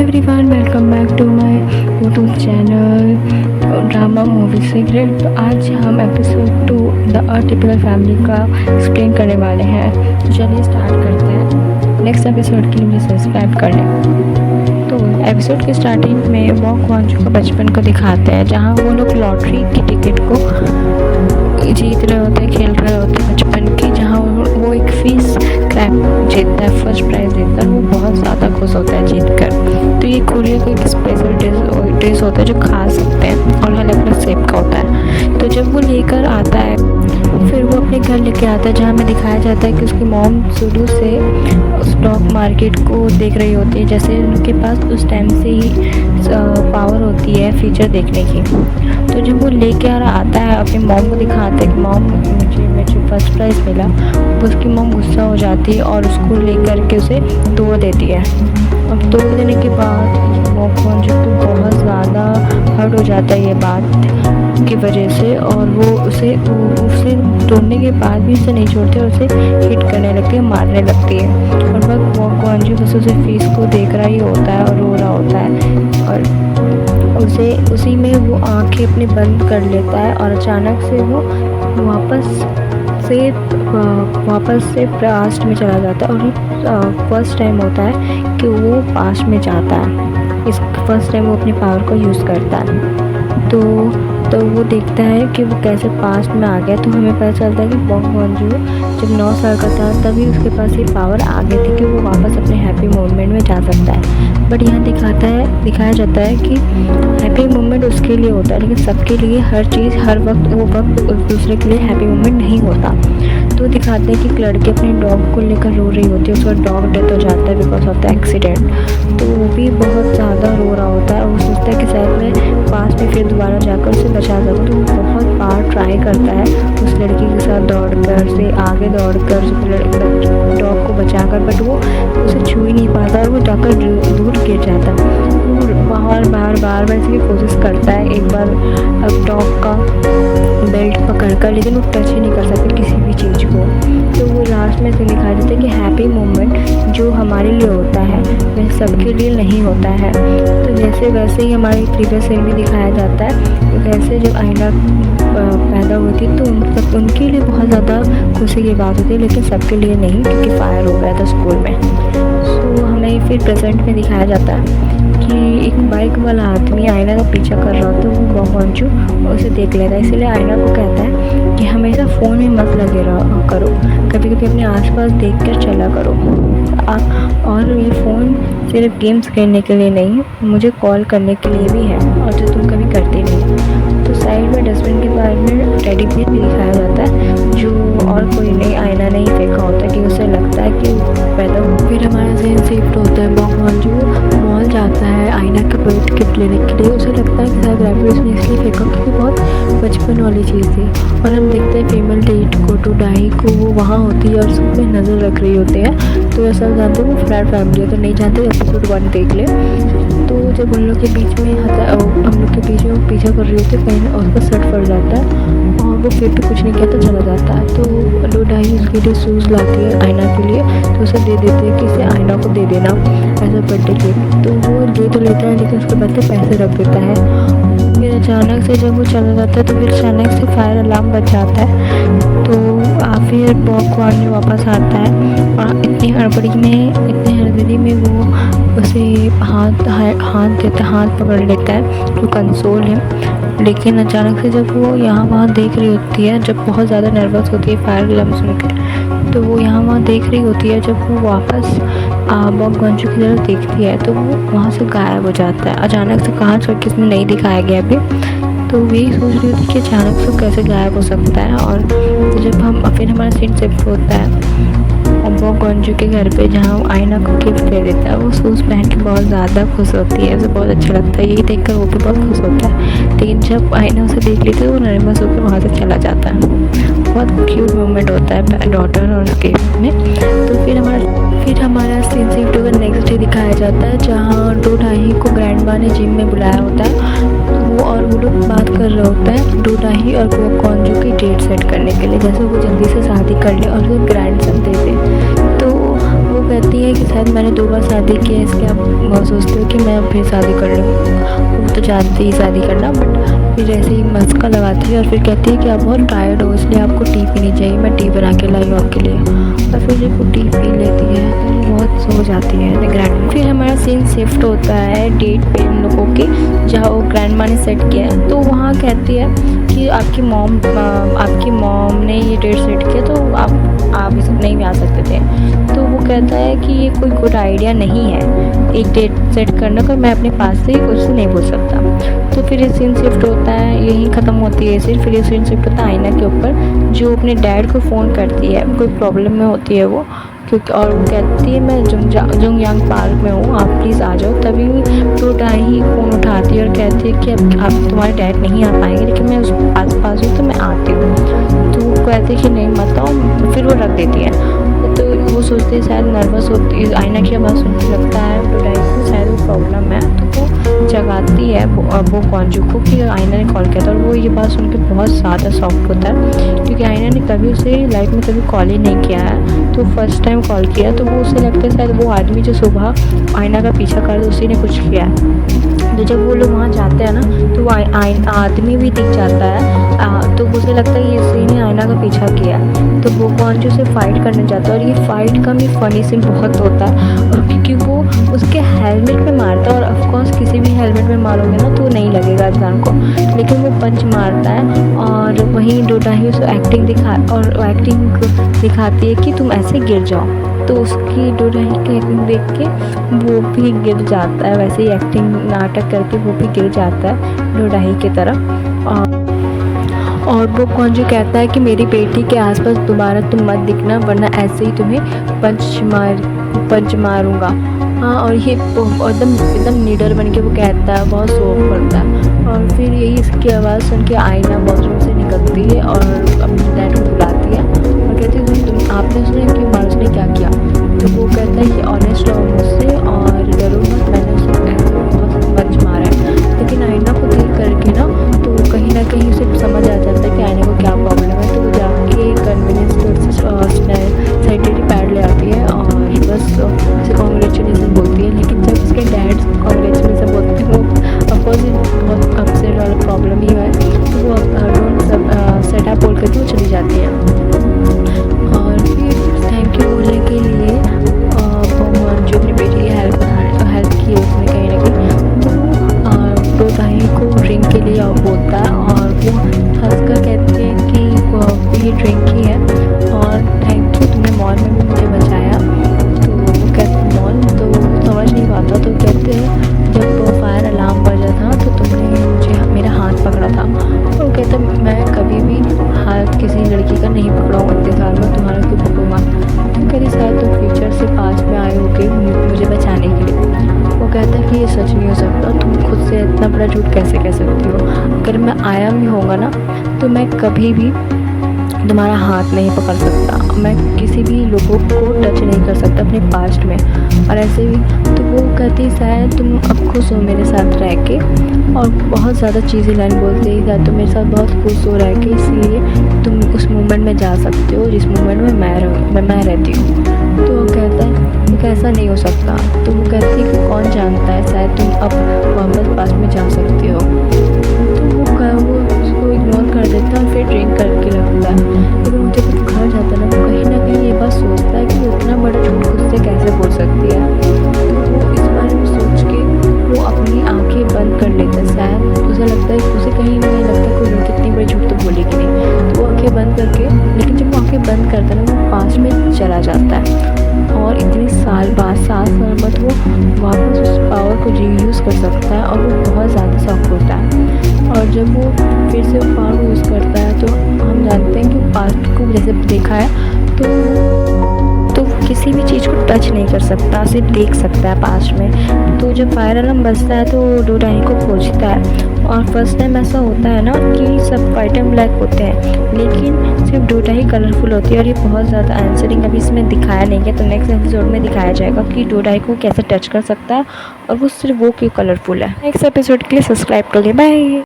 Everyone, welcome back to my YouTube channel drama movie secret. तो आज हम episode 2 the typical family का explain करने वाले हैं। तो चलिए स्टार्ट करते हैं। नेक्स्ट एपिसोड के लिए मुझे सब्सक्राइब कर लें। तो एपिसोड के स्टार्टिंग में वॉक वांचू का बचपन को दिखाते हैं, जहाँ वो लोग लॉटरी की टिकट को जीत रहे होते हैं, खेल रहे होते हैं बचपन की, जहाँ वो एक फीस क्रैक जीतता है, फर्स्ट प्राइज़ जीतता है। वो बहुत ज़्यादा खुश होता है जीत कर। तो ये कोरिया का एक स्पेशल डिश होता है जो खा सकते हैं और अलग अलग शेप का होता है। तो जब वो लेकर आता है, फिर वो अपने घर लेके आता है, जहाँ हमें दिखाया जाता है कि उसकी मॉम शुरू से स्टॉक मार्केट को देख रही होती है, जैसे उनके पास उस टाइम से ही पावर होती है फ्यूचर देखने की। तो जब वो लेके आता है, अपनी मॉम को दिखाता है कि मॉम मुझे फर्स्ट प्राइज़ मिला। तो उसकी मॉम गुस्सा हो जाती है और उसको लेकर के उसे तोड़ देती है। अब तोड़ देने के बाद वॉक वांचू को बहुत ज़्यादा हर्ट हो जाता है ये बात की वजह से, और वो उसे तोड़ने के बाद भी उसे नहीं छोड़ते और उसे हिट करने लगती है, मारने लगती है। और वक्त वॉक वांचू बस उसे फीस को देख रहा ही होता है और रो रहा होता है, और उसी में वो आंखें अपनी बंद कर लेता है। और अचानक से वो वापस से पास्ट में चला जाता है। और फर्स्ट टाइम होता है कि वो पास्ट में जाता है। इस फर्स्ट टाइम वो अपनी पावर को यूज़ करता है। तो वो देखता है कि वो कैसे पास्ट में आ गया। तो हमें पता चलता है कि वॉक वांचू जब 9 साल का था तभी उसके पास ये पावर आ गई थी कि वो वापस अपने हैप्पी मोमेंट में जा सकता है। बट यहाँ दिखाया जाता है कि हैप्पी मोमेंट उसके लिए होता है, लेकिन सबके लिए हर चीज़ हर वक्त वो वक्त उस दूसरे के लिए हैप्पी मोमेंट नहीं होता। तो दिखाते हैं कि एक लड़की अपने डॉग को लेकर रो रही होती है, उसका डॉग डेथ हो जाता है बिकॉज ऑफ द एक्सीडेंट। तो वो भी बहुत ज़्यादा रो रहा होता है। वो सोचता है कि शायद मैं पास में फिर दोबारा जाकर उसे बचा सकूँ। तो वो बहुत बार ट्राई करता है उस लड़की के साथ दौड़कर से आगे दौड़कर डॉग को बचाकर, बट वो उसे छू ही नहीं पाता और वो जाकर दूर गिर जाता है। बार इसकी कोशिश करता है एक बार डॉग का बेल्ट पकड़कर, लेकिन वो टच ही नहीं कर सकते किसी भी चीज़ को। तो वो लास्ट में से दिखाया जाता है कि हैप्पी मोमेंट जो हमारे लिए होता है वह सबके लिए नहीं होता है। तो वैसे ही हमारी प्रीवियस सीन में दिखाया जाता है, वैसे जब आईना पैदा हुई थी तो उनके लिए बहुत ज़्यादा खुशी की बात होती है, लेकिन सबके लिए नहीं, क्योंकि फायर हो गया था स्कूल में। तो हमें फिर प्रेजेंट में दिखाया जाता है कि एक बाइक वाला आदमी आईना का पीछा कर रहा होता है। वो वॉक वांचू उसे देख लेता है, इसलिए आईना को कहता है कि हमेशा फ़ोन में मत लगे रहो करो, कभी कभी अपने आसपास देखकर चला करो। और ये फ़ोन सिर्फ गेम्स खेलने के लिए नहीं, मुझे कॉल करने के लिए भी है, और जो तुम कभी करते नहीं। तो साइड में डस्टबिन के बारे में टेडी बियर भी दिखाया जाता है, जो और कोई नहीं आईना नहीं फेंका होता, कि उसे लगता है कि पैदा हो। फिर हमारा सीन शिफ्ट होता है। वॉक वांचू मॉल जाता है आईना का पेट गिफ्ट लेने के लिए। उसे लगता है कि शायद रैपिड ने इसलिए फेंका क्योंकि बहुत बचपन वाली चीज़ थी। और हम देखते हैं फीमेल डेट को, टूडाई को, वो वहाँ होती है और सब पे नज़र रख रही होती है। तो ऐसा जानते हैं वो फ्लैट फैमिली है, तो नहीं जानते एपिसोड 1 देख ले। तो जब उन लोग के बीच में हम लोग के बीच में वो पीछा कर रही होती है, कहीं उसका शर्ट फट जाता है और वो फिर भी कुछ नहीं कहता, चला जाता है। तो टूडाई उसके लिए शूज़ लाती है आईना के लिए, तो उसे दे देती है कि इसे आईना को दे देना ऐसा बर्थडे गिफ्ट। तो वो ले तो लेता है, लेकिन उसके बदले पैसे रख देता है। फिर अचानक से जब वो चला जाता है तो फिर अचानक से फायर अलार्म बज जाता है। तो फिर वॉक वांचू वापस आता है और इतनी हड़बड़ी में वो उसे हाथ पकड़ लेता है, जो कंसोल है। लेकिन अचानक से जब वो यहाँ वहाँ देख रही होती है, जब बहुत ज़्यादा नर्वस होती है फायर अलार्म सुनकर, तो वो यहाँ वहाँ देख रही होती है। जब वो वापस वॉक वांचू की तरफ देखती है तो वो वहाँ से गायब हो जाता है। अचानक से कहाँ चल के इसमें नहीं दिखाया गया अभी। तो वही सोच रही होती कि अचानक से कैसे गायब हो सकता है। और जब फिर हमारा सीन शिफ्ट होता है वॉक वांचू के घर पे, जहाँ वो आईना को गिफ्ट दे देता है। वो शूज़ पहन के बहुत ज़्यादा खुश होती है, उसे बहुत अच्छा लगता है। यही देखकर वो भी बहुत खुश होता है। लेकिन जब आईना उसे देख लेती है वो नर्वस होकर वहाँ से चला जाता है। बहुत क्यूट मोमेंट होता है डॉटर और उसके में। तो फिर हमारा सीन शिफ्ट होकर नेक्स्ट डे दिखाया जाता है, जहाँ टूडाई को ग्रैंडमा ने जिम में बुलाया होता है। वो लोग बात कर रहे होते हैं टूडाई और वॉक वांचू की डेट सेट करने के लिए, जैसे वो जल्दी से शादी कर ले और वो ग्रैंडसन दे दे। तो वो कहती है कि शायद मैंने 2 बार शादी की है, इसलिए आप बहुत सोचते हो कि मैं फिर शादी कर लूँ। वो तो चाहती ही शादी करना, बट फिर ऐसे ही मस्का लगाती है और फिर कहती है कि आप बहुत टायर्ड हो, इसलिए आपको टी पीनी चाहिए, मैं टी बना के लाई हूँ आपके लिए। और फिर जब वो टी पी लेती है तो बहुत सो जाती है ग्रैंड। फिर हमारा सीन शिफ्ट होता है डेट पे इन लोगों की, जहाँ वो ग्रैंड माँ ने सेट किया है। तो वहाँ कहती है कि आपकी मॉम ने ये डेट सेट किया, तो आप इस नहीं भी आ सकते थे। तो वो कहता है कि ये कोई गुड आइडिया नहीं है एक डेट सेट करना, पर मैं अपने पास से उससे नहीं बोल सकता। तो फिर ये सीन शिफ्ट होता है, यहीं ख़त्म होती है सीन। फिर ये सीन शिफ्ट होता है आईना के ऊपर, जो अपने डैड को फ़ोन करती है, कोई प्रॉब्लम में होती है वो, क्योंकि और वो कहती है मैं जुंगयांग पार्क में हूँ, आप प्लीज़ आ जाओ। तभी डोडाई ही फ़ोन उठाती है और कहती है कि अब आप तुम्हारे डैड नहीं आ पाएंगे, लेकिन मैं उस पास हूँ तो मैं आती हूँ। तो वो कहती है कि नहीं मत आओ, फिर वो रख देती है। तो वो सोचते हैं शायद नर्वस होती है, आईना की आवाज़ सुन के लगता है डोडाई को शायद वो प्रॉब्लम है। तो वो जगाती है वो कॉन्जू को कि आईना ने कॉल किया था, और वो ये बात सुन के बहुत ज़्यादा शॉक होता है, क्योंकि आईना ने कभी उसे लाइफ में कभी कॉल ही नहीं किया है। तो फर्स्ट टाइम कॉल किया, तो वो उसे लगता है शायद वो आदमी जो सुबह आईना का पीछा कर रहा उसी ने कुछ किया है। तो जब वो लोग वहाँ जाते हैं ना, तो वो आदमी भी दिख जाता है। तो उसे लगता है ये इसी ने आईना का पीछा किया। तो वो कॉन्जू से फाइट करने जाता है, और ये फाइट का भी फनी सीन बहुत होता है, और क्योंकि वो उसके हेलमेट में मारता है, और ऑफकोर्स किसी भी हेलमेट में मारोगे ना तो नहीं लगेगा इंसान को, लेकिन वो पंच मारता है। और वहीं डोडाई उसे एक्टिंग दिखाती है कि तुम ऐसे गिर जाओ। तो उसकी डोडाई की एक्टिंग देख के वो भी गिर जाता है, वैसे ही एक्टिंग नाटक करके वो भी गिर जाता है डोडाई की तरफ। और वो कॉन्जू कहता है कि मेरी बेटी के आसपास दोबारा तुम मत दिखना, वरना ऐसे ही तुम्हें पंच मारूंगा। हाँ, और ये एकदम नीडर बन के वो कहता है, बहुत शोक करता है। और फिर यही इसकी आवाज़ सुन के आईना वॉशरूम से निकलती है और अपने डैड को बुलाती है और कहती है आपने उसने क्यों मारा, उसने क्या किया। तो वो कहता है कि ऑनेस्ट रहो मुझसे और डरो मत, मैंने उसे ऐसे बहुत पंच मारा है। लेकिन आईना को देख करके ना, तो कहीं ना कहीं उसे समझ आ जाता है कि आईने को क्या प्रॉब्लम है। तो वो जाके कन्वीनियंस स्टोर से सैनिटरी पैड ले आती है और बस उसे कॉन्ग्रेचुलेसन बोलती है। लेकिन जब उसके डैड कॉन्ग्रेचुलेसन बोलते हैं, वो अपोजिट बहुत अपसेट वाला प्रॉब्लम ही है, तो वो डोंट सेटअप बोल करके वो चली जाती है। और फिर थैंक यू बोलने के लिए जो अपनी बेटी की हेल्प की उसने कहीं ना कहीं, तो डोडाई को ड्रिंक के लिए बोलता है, और वो हंसकर कहती है कि ये ड्रिंक ही है और थैंक यू, तुमने मॉल में भी मुझे बचाया। तो वो कहते मॉल, तो समझ नहीं पाता। तो कहते हैं जब फायर अलार्म बजा था तो तुमने मुझे मेरा हाथ पकड़ा था। तो कहते मैं कभी भी हाथ किसी लड़की का नहीं पकड़ाऊँगा, इतने साल में तुम्हारा क्यों पकड़ूँगा। तो कहती शायद तुम फ्यूचर से पास में आए होगे मुझे बचाने के लिए। वो कहता है कि ये सच नहीं हो सकता, तुम खुद से इतना बड़ा झूठ कैसे कह सकती हो। अगर मैं आया भी होगा ना, तो मैं कभी भी तुम्हारा हाथ नहीं पकड़ सकता, मैं किसी भी लोगों को टच नहीं कर सकता अपने पास्ट में। और ऐसे भी तो वो कहती शायद तुम अब खुश हो मेरे साथ रह के, और बहुत ज़्यादा चीज़ें लाइन बोलती है शायद तुम मेरे साथ बहुत खुश हो रह के, इसलिए तुम उस मोमेंट में जा सकते हो जिस मोमेंट में मैं रहती हूँ। तो वो कहता है कि ऐसा नहीं हो सकता। तो वो कहती है कि कौन जानता है, शायद तुम अब वापस पास में जा सकते हो। तो वो उसको इग्नोर कर देता है और फिर ड्रिंक करके लगता है। लेकिन जब वो घर जाता है ना, वो कहीं ना कहीं ये बात सोचता है कि वो इतना बड़ा झूठ खुद से कैसे बोल सकती है। तो वो इस बारे में सोच के वो अपनी आंखें बंद कर लेता है। शायद उसे लगता है, उसे कहीं नहीं लगता कोई लड़की इतनी बड़ी झूठ तो बोलेगी नहीं। तो वो आंखें बंद करके, लेकिन जब वो आंखें बंद करता है ना, वो पास में चला जाता है, और इतने साल बाद 7 साल बाद वो वापस उस पावर को रीयूज़ कर सकता है, और वो बहुत ज़्यादा शौक होता है। और जब वो फिर से वो पावर यूज़ करता है, तो हम जानते हैं कि पास्ट को जैसे देखा है तो वो किसी भी चीज़ को टच नहीं कर सकता, सिर्फ देख सकता है पास्ट में। तो जब फायर अलार्म बजता है तो डोडाई को खोजता है, और फर्स्ट टाइम ऐसा होता है ना कि सब वाइट एंड ब्लैक होते हैं, लेकिन सिर्फ डोडाई कलरफुल होती है। और ये बहुत ज़्यादा आंसरिंग अभी इसमें दिखाया नहीं है, तो नेक्स्ट एपिसोड में दिखाया जाएगा कि डोडाई को कैसे टच कर सकता है, और वो सिर्फ वो क्यों कलरफुल है। नेक्स्ट एपिसोड के लिए सब्सक्राइब कर ले, बाय।